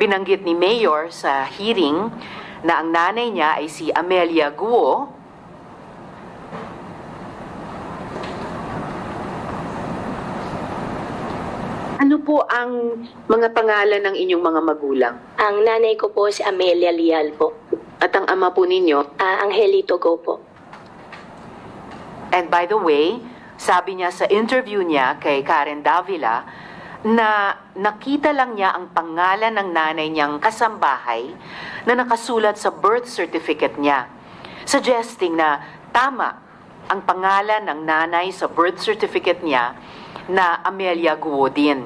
Binanggit ni Mayor sa hearing na ang nanay niya ay si Amelia Guo. Ano po ang mga pangalan ng inyong mga magulang? Ang nanay ko po si Amelia Lial po. At ang ama po ninyo? Angelito Go po. And by the way, sabi niya sa interview niya kay Karen Davila na nakita lang niya ang pangalan ng nanay niyang kasambahay na nakasulat sa birth certificate niya, suggesting na tama ang pangalan ng nanay sa birth certificate niya na Amelia Guo din.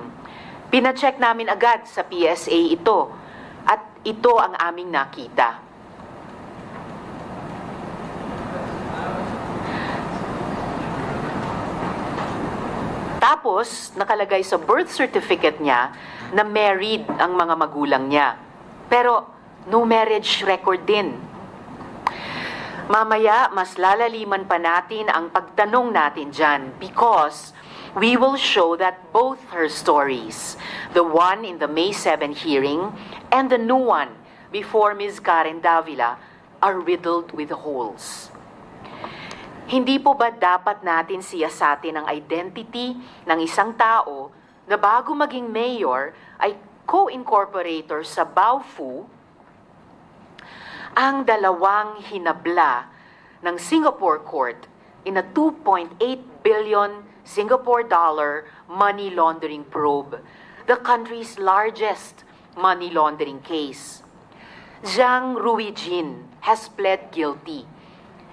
Pina-check namin agad sa PSA ito at ito ang aming nakita. Tapos, nakalagay sa birth certificate niya na married ang mga magulang niya. Pero, no marriage record din. Mamaya, mas lalaliman pa natin ang pagtanong natin dyan because we will show that both her stories, the one in the May 7 hearing and the new one before Ms. Karen Davila, are riddled with holes. Hindi po ba dapat natin siyasatin ang identity ng isang tao na bago maging mayor ay co-incorporator sa Baofu, ang dalawang hinabla ng Singapore court in a 2.8 billion Singapore dollar money laundering probe, the country's largest money laundering case. Zhang Ruijin has pled guilty,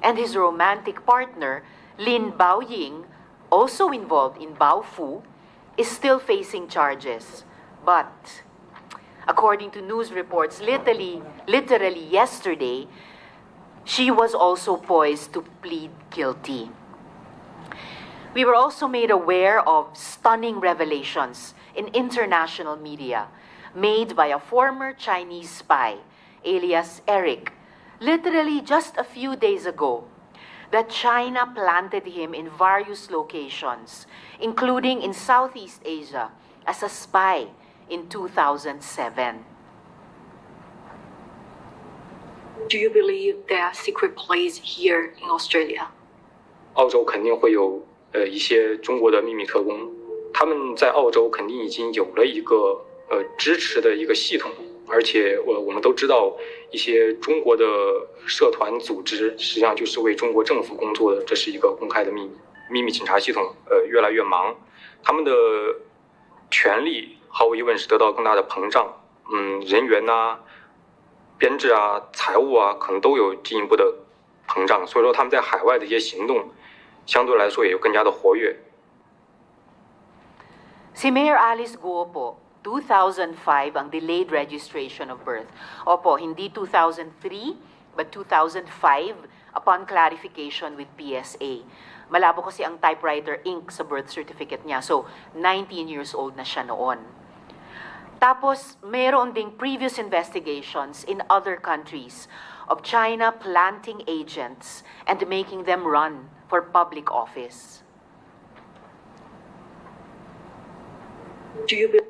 and his romantic partner, Lin Baoying, also involved in Baofu, is still facing charges. But, according to news reports literally yesterday, she was also poised to plead guilty. We were also made aware of stunning revelations in international media made by a former Chinese spy, alias Eric, literally just a few days ago, that China planted him in various locations, including in Southeast Asia, as a spy in 2007. Do you believe there are secret plays here in Australia? 澳洲肯定会有一些中国的秘密特工，他们在澳洲肯定已经有了一个支持的一个系统。而且我们都知道，一些中国的社团组织实际上就是为中国政府工作的，这是一个公开的秘密。秘密警察系统越来越忙，他们的权力毫无疑问是得到更大的膨胀。人员呐、编制啊、财务啊，可能都有进一步的膨胀。所以说他们在海外的一些行动，相对来说也有更加的活跃。Si Mayor Alice Guo po, 2005 ang delayed registration of birth. Opo, hindi 2003, but 2005 upon clarification with PSA. Malabo kasi ang typewriter ink sa birth certificate niya. So, 19 years old na siya noon. Tapos, mayroon ding previous investigations in other countries of China planting agents and making them run for public office. Do you believe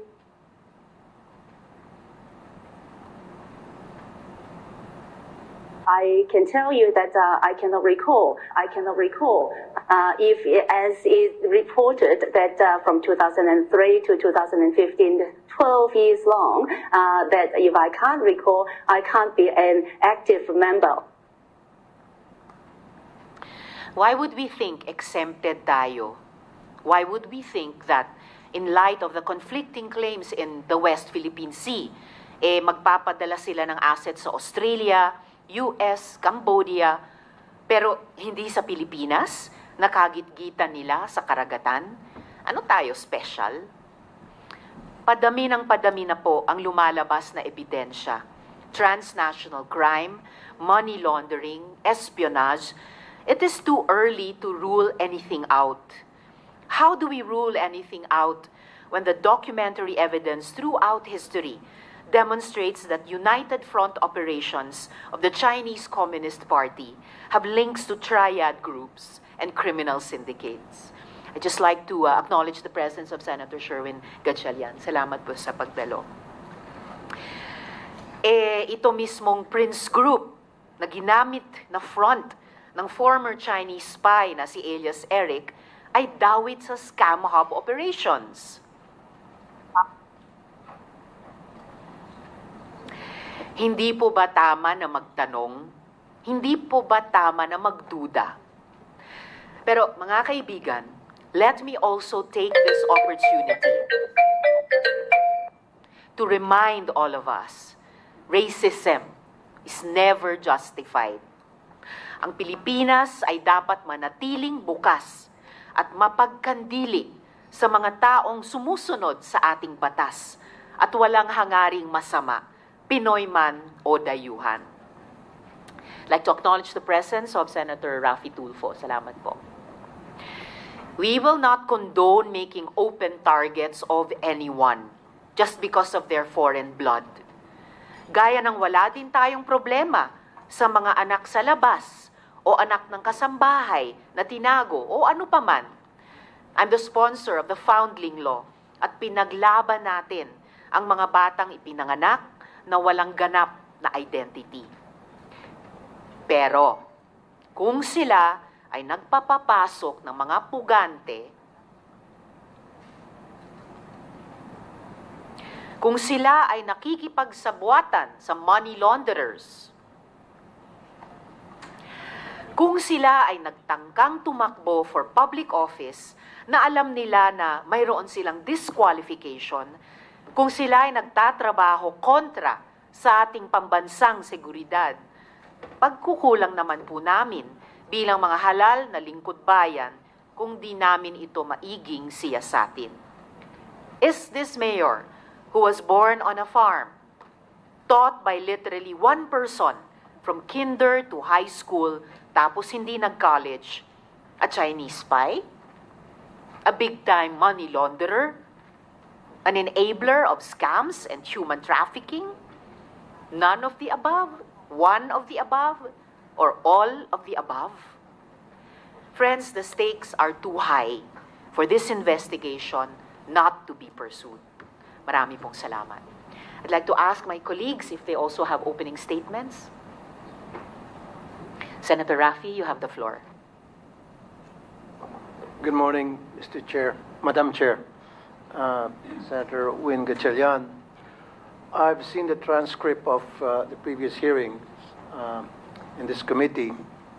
I can tell you that I cannot recall. If, as is reported, that from 2003 to 2015, 12 years long, that if I can't recall, I can't be an active member. Why would we think exempted tayo? Why would we think that in light of the conflicting claims in the West Philippine Sea, magpapadala sila ng assets sa Australia, US, Cambodia, pero hindi sa Pilipinas, nakagitgitan nila sa karagatan? Ano tayo special? Padami ng padami na po ang lumalabas na ebidensya. Transnational crime, money laundering, espionage. It is too early to rule anything out. How do we rule anything out when the documentary evidence throughout history demonstrates that united front operations of the Chinese Communist Party have links to triad groups and criminal syndicates? I'd just like to acknowledge the presence of Senator Sherwin Gatchalian. Salamat po sa pagdalo. ito mismong Prince Group na ginamit na front ng former Chinese spy na si Elias Eric ay dawit sa scam hub operations. Hindi po ba tama na magtanong? Hindi po ba tama na magduda? Pero mga kaibigan, let me also take this opportunity to remind all of us, racism is never justified. Ang Pilipinas ay dapat manatiling bukas at mapagkandili sa mga taong sumusunod sa ating batas at walang hangaring masama, Pinoy man o dayuhan. I'd like to acknowledge the presence of Senator Raffy Tulfo. Salamat po. We will not condone making open targets of anyone just because of their foreign blood. Gaya ng wala din tayong problema sa mga anak sa labas o anak ng kasambahay na tinago o ano paman. I'm the sponsor of the Foundling Law at pinaglaban natin ang mga batang ipinanganak na walang ganap na identity. Pero, kung sila ay nagpapapasok ng mga pugante, kung sila ay nakikipagsabwatan sa money launderers, kung sila ay nagtangkang tumakbo for public office na alam nila na mayroon silang disqualification, kung sila ay nagtatrabaho kontra sa ating pambansang seguridad, pagkukulang naman po namin bilang mga halal na lingkod bayan kung di namin ito maiging siyasatin. Is this mayor, who was born on a farm, taught by literally one person from kinder to high school, tapos hindi nag-college, a Chinese spy? A big-time money launderer? An enabler of scams and human trafficking? None of the above? One of the above? Or all of the above? Friends, the stakes are too high for this investigation not to be pursued. Marami pong salamat. I'd like to ask my colleagues if they also have opening statements. Senator Raffy, you have the floor. Good morning, Mr. Chair, Madam Chair, Senator Win Gatchalian. I've seen the transcript of the previous hearings in this committee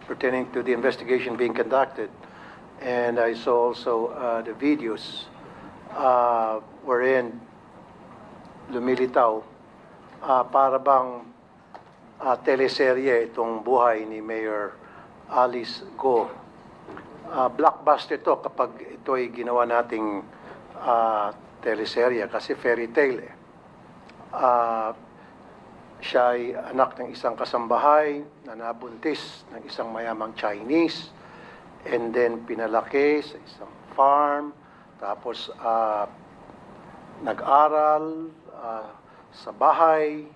pertaining to the investigation being conducted, and I saw also the videos wherein lumilitaw para bang teleserye itong buhay ni Mayor Alice Go. Blockbuster ito kapag ito ay ginawa nating teleserye kasi fairy tale eh. Siya ay anak ng isang kasambahay na nabuntis ng isang mayamang Chinese and then pinalaki sa isang farm tapos nag-aral sa bahay,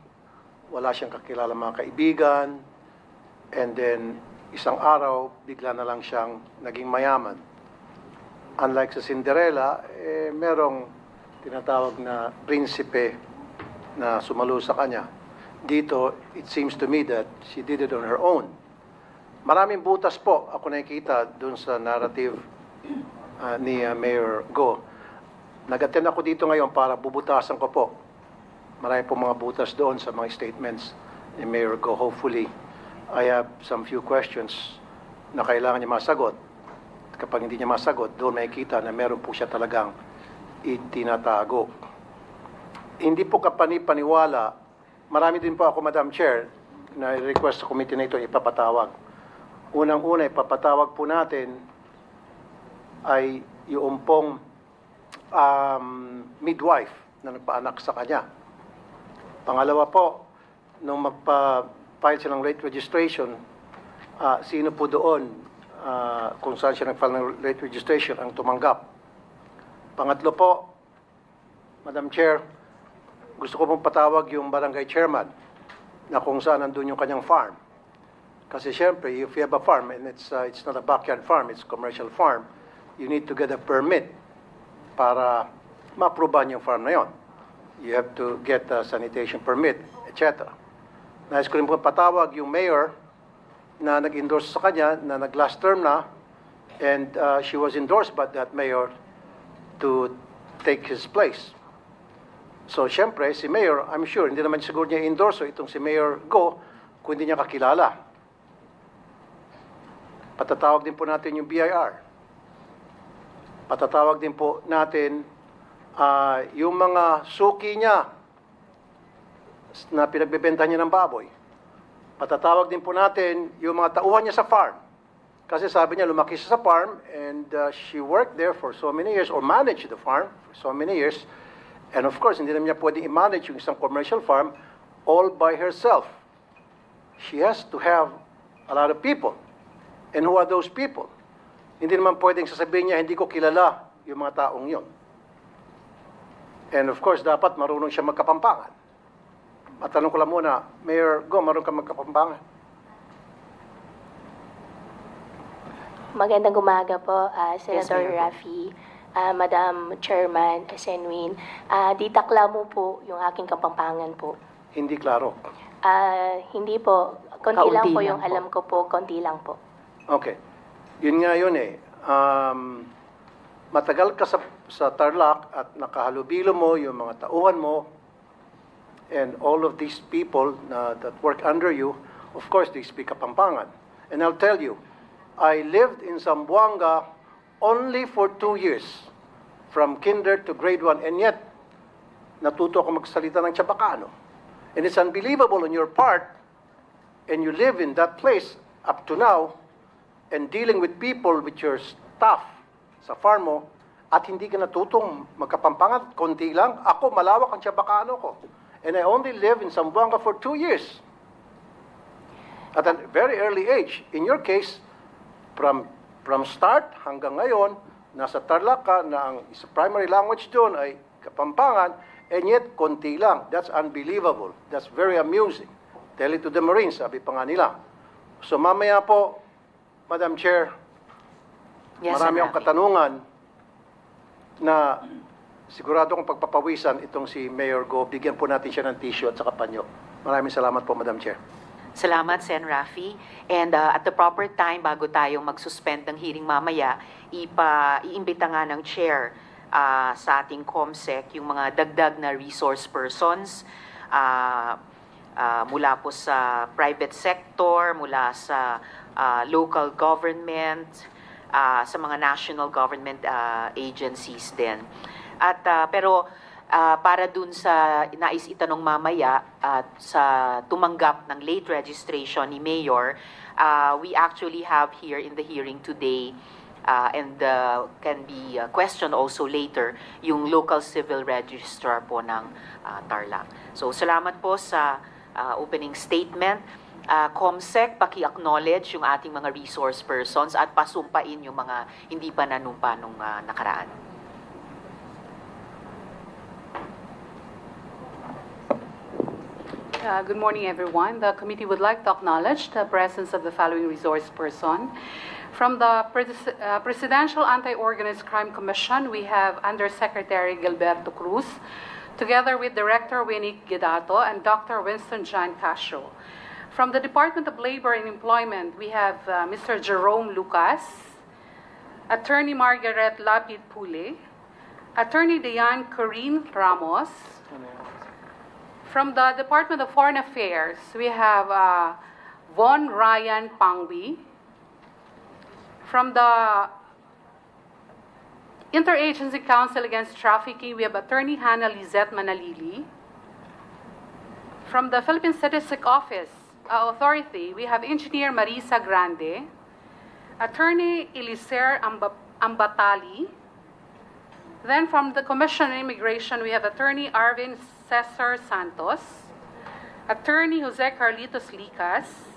wala siyang kakilala mga kaibigan, and then isang araw, bigla na lang siyang naging mayaman. Unlike sa Cinderella, merong tinatawag na prinsipe na sumalo sa kanya. Dito, it seems to me that she did it on her own. Maraming butas po ako nakikita dun sa narrative ni Mayor Go. Nag-attend ako dito ngayon para bubutasan ko po. Marami po mga butas doon sa mga statements ni Mayor Go. Hopefully, I have some few questions na kailangan niya masagot. Kapag hindi niya masagot, doon makikita na meron po siya talagang itinatago. Hindi po kapani-paniwala. Marami din po ako, Madam Chair, na request sa committee na ito ipapatawag. Unang-una, ipapatawag po natin ay yung pong midwife na nagpaanak sa kanya. Pangalawa po, nung magpa-file silang rate registration, sino po doon kung saan siya nag-file ng rate registration ang tumanggap. Pangatlo po, Madam Chair, gusto ko pong patawag yung barangay chairman na kung saan nandun yung kanyang farm. Kasi siyempre, if you have a farm and it's not a backyard farm, it's a commercial farm, you need to get a permit para ma-approvean yung farm na yon. you have to get a sanitation permit, etc. Nais ko rin po patawag yung mayor na nag-endorse sa kanya, na nag-last term na, and she was endorsed by that mayor to take his place. So, syempre, si mayor, I'm sure, hindi naman siguro niya endorse itong si Mayor Go kung hindi niya kakilala. Patatawag din po natin yung BIR. Patatawag din po natin yung mga suki niya na pinagbebenta niya ng baboy. Patatawag din po natin yung mga tauhan niya sa farm. Kasi sabi niya, lumaki siya sa farm and she worked there for so many years or managed the farm for so many years. And of course, hindi naman niya pwedeng i-manage yung isang commercial farm all by herself. She has to have a lot of people. And who are those people? Hindi naman pwedeng sasabihin niya, hindi ko kilala yung mga taong yon. And of course, dapat marunong siya magkapampangan. Matanong ko lang muna, Mayor Go, marunong ka magkapampangan? Magandang umaga po, Senator Mayor po. Raffy, Madam Chairman Senwin. Di takla mo po yung aking kapampangan po. Hindi klaro. Hindi po. Konti lang Kaunti po lang yung po. alam ko po. Konti lang po. Okay. Yun nga yun eh. Matagal ka sa Tarlac at nakahalubilo mo yung mga tauhan mo and all of these people that work under you, of course, they speak Kapampangan. And I'll tell you, I lived in Zamboanga only for 2 years, from kinder to grade 1, and yet, natuto ako magsalita ng Chabacano. And it's unbelievable on your part, and you live in that place up to now, and dealing with people, with your staff sa farm mo, at hindi ka natutong magkapampangan, konti lang. Ako, malawak ang Chabacano ko. And I only live in Zamboanga for 2 years. At a very early age. In your case, from start hanggang ngayon, nasa Tarlac ka na ang primary language doon ay Kapampangan, and yet konti lang. That's unbelievable. That's very amusing. Tell it to the Marines, sabi pa nga nila. So mamaya po, Madam Chair, Yes, marami Sir akong Rafi. katanungan na sigurado kong pagpapawisan itong si Mayor Go. Bigyan po natin siya ng tissue at saka panyo. Maraming salamat po, Madam Chair. Salamat, Sen. Rafi. And at the proper time, bago tayong mag-suspend ng hearing mamaya, iimbita nga ng chair sa ating COMSEC yung mga dagdag na resource persons mula po sa private sector, mula sa local government, sa mga national government agencies din. At pero para dun sa nais itanong mamaya at sa tumanggap ng late registration ni Mayor, we actually have here in the hearing today and can be questioned also later yung local civil registrar po ng Tarlac. So salamat po sa opening statement. COMSEC, paki-acknowledge yung ating mga resource persons at pasumpain yung mga hindi pa nanumpa nung nakaraan. Good morning, everyone. The committee would like to acknowledge the presence of the following resource person. From the Presidential Anti-Organized Crime Commission, we have Undersecretary Gilberto Cruz, together with Director Winnie Guedato and Dr. Winston John Castro. From the Department of Labor and Employment, we have Mr. Jerome Lucas, Attorney Margaret Lapid Pule, Attorney Diane Corinne Ramos. From the Department of Foreign Affairs, we have Von Ryan Pangwi. From the Interagency Council Against Trafficking, we have Attorney Hannah Lizette Manalili. From the Philippine Statistic Office Authority, we have Engineer Marisa Grande, Attorney Eliser Ambatali. Then from the Commission on Immigration, we have Attorney Arvin Cesar Santos, Attorney Jose Carlitos Licas,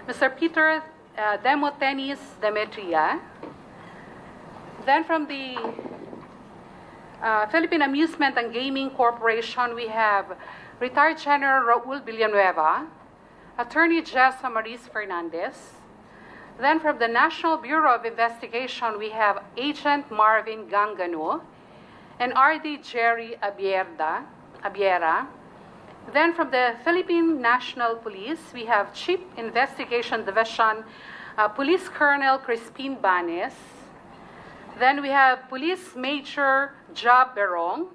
Mr. Peter Demotenis Demetria. Then from the Philippine Amusement and Gaming Corporation, we have Retired General Raul Villanueva, Attorney Jessa Maris Fernandez. Then from the National Bureau of Investigation, we have Agent Marvin Gangano and RD Jerry Abierda. Abiera. Then from the Philippine National Police, we have Chief Investigation Division Police Colonel Crispin Banes. Then we have Police Major Job Berong.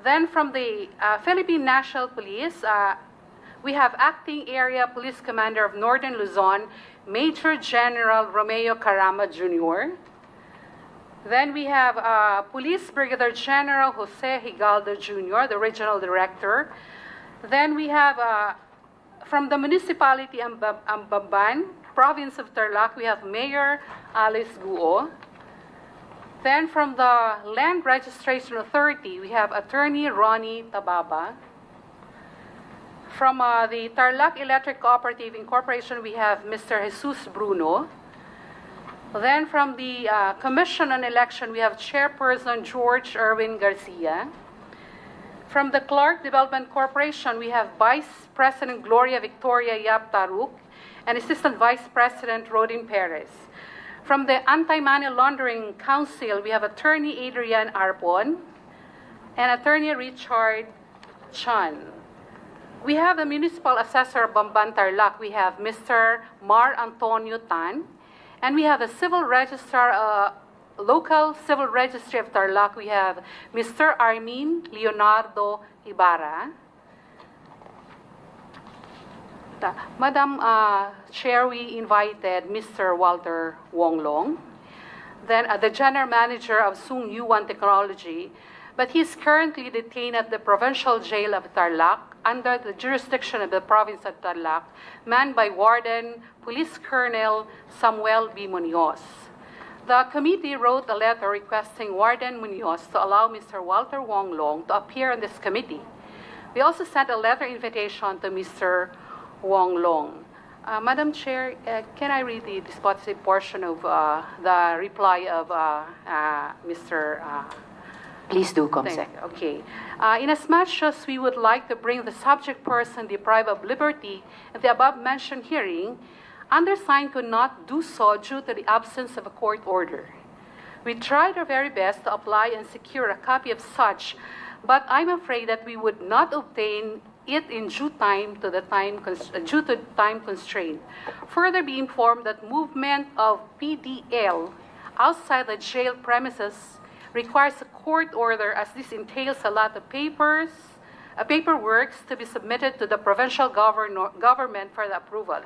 Then from the Philippine National Police, we have Acting Area Police Commander of Northern Luzon, Major General Romeo Carama Jr. Then we have Police Brigadier General Jose Higaldo Jr., the Regional Director. Then we have from the Municipality Ambamban, Province of Tarlac, we have Mayor Alice Guo. Then from the Land Registration Authority, we have Attorney Ronnie Tababa. From the Tarlac Electric Cooperative Incorporation, we have Mr. Jesus Bruno. Then from the Commission on Election, we have Chairperson George Erwin Garcia. From the Clark Development Corporation, we have Vice President Gloria Victoria Yap Taruk and Assistant Vice President Rodin Perez. From the Anti-Money Laundering Council, we have Attorney Adrian Arpon and Attorney Richard Chan. We have the Municipal Assessor of Bamban Tarlac. We have Mr. Mar Antonio Tan. And we have the Civil Registrar, Local Civil Registry of Tarlac. We have Mr. Armin Leonardo Ibarra. Madam Chair, we invited Mr. Walter Wonglong, then the General Manager of Sung Yuan Technology, but he's currently detained at the Provincial Jail of Tarlac under the jurisdiction of the Province of Tarlac, manned by Warden Police Colonel Samuel B. Munoz. The committee wrote a letter requesting Warden Munoz to allow Mr. Walter Wonglong to appear in this committee. We also sent a letter invitation to Mr. Wonglong. Madam Chair, can I read the dispositive portion of the reply of Mr. Please do, Comsec. Okay. Inasmuch as we would like to bring the subject person deprived of liberty at the above-mentioned hearing, undersigned could not do so due to the absence of a court order. We tried our very best to apply and secure a copy of such, but I'm afraid that we would not obtain it in due to time constraint. Further be informed that movement of PDL outside the jail premises requires a court order, as this entails a lot of paperwork to be submitted to the provincial government for the approval.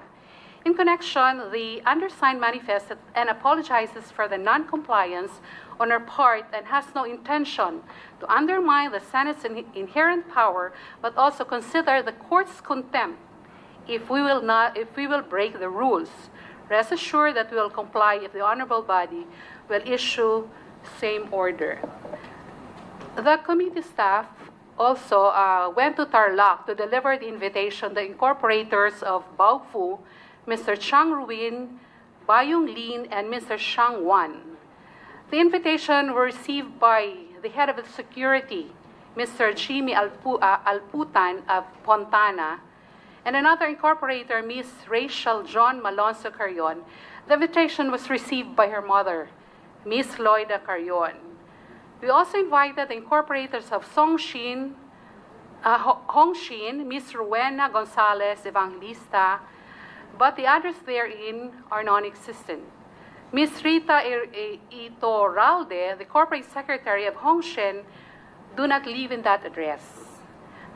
In connection, the undersigned manifested and apologizes for the non-compliance on our part and has no intention to undermine the Senate's inherent power, but also consider the court's contempt if we will break the rules. Rest assured that we will comply if the honorable body will issue same order. The committee staff also went to Tarlac to deliver the invitation to the incorporators of Baofu, Mr. Chang Ruin, Bayong Lin, and Mr. Shang Wan. The invitation were received by the head of the security, Mr. Jimmy Alputan of Pontana, and another incorporator, Ms. Rachel John Malonzo Carion. The invitation was received by her mother, Ms. Loida Carion. We also invited the incorporators of Hongshin, Ms. Rowena Gonzalez Evangelista, but the others therein are non-existent. Ms. Rita Itorralde, the corporate secretary of Hongshin, do not live in that address.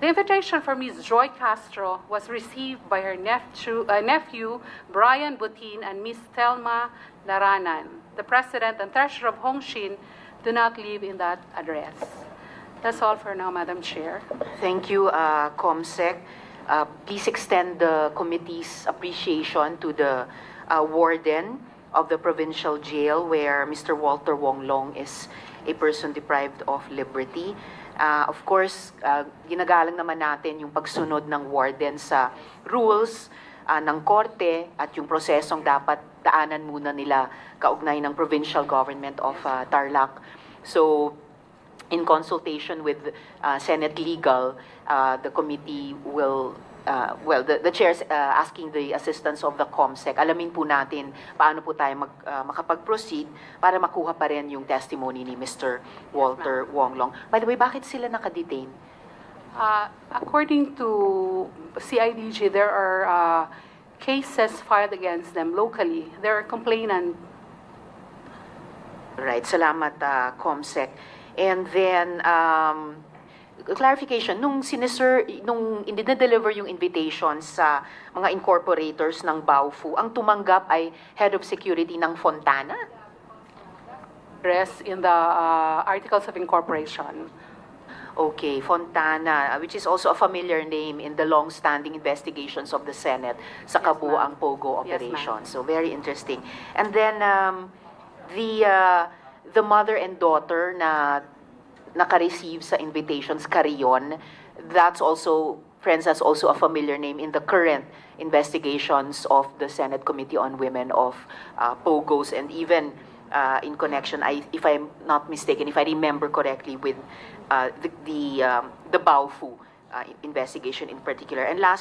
The invitation for Ms. Joy Castro was received by her nephew Brian Butin and Ms. Thelma Naranan. The president and treasurer of Hongshin do not live in that address. That's all for now, Madam Chair. Thank you, Comsec. Please extend the committee's appreciation to the warden of the provincial jail where Mr. Walter Wonglong is a person deprived of liberty. Of course, ginagalang naman natin yung pagsunod ng warden sa rules ng korte at yung prosesong dapat daanan muna nila kaugnay ng provincial government of Tarlac. So, in consultation with Senate Legal, the committee will, the chair's asking the assistance of the COMSEC. Alamin po natin paano po tayo makapag-proceed para makuha pa rin yung testimony ni Mr. Walter Wonglong. By the way, bakit sila nakadetain? According to CIDG, there are cases filed against them locally. There are complainant. Right, salamat, Comsec. And then, clarification, nung deliver yung invitation sa mga incorporators ng Baofu, ang tumanggap ay Head of Security ng Fontana? Rest in the Articles of Incorporation. Okay, Fontana, which is also a familiar name in the long-standing investigations of the Senate sa kabuuang POGO Yes, ma'am. operation. So very interesting. And then the mother and daughter na naka-receive sa invitations, Carrion, that's also, friends, that's also a familiar name in the current investigations of the Senate Committee on Women of POGOs, and even in connection, if I'm not mistaken, if I remember correctly, with the Baofu investigation in particular. And last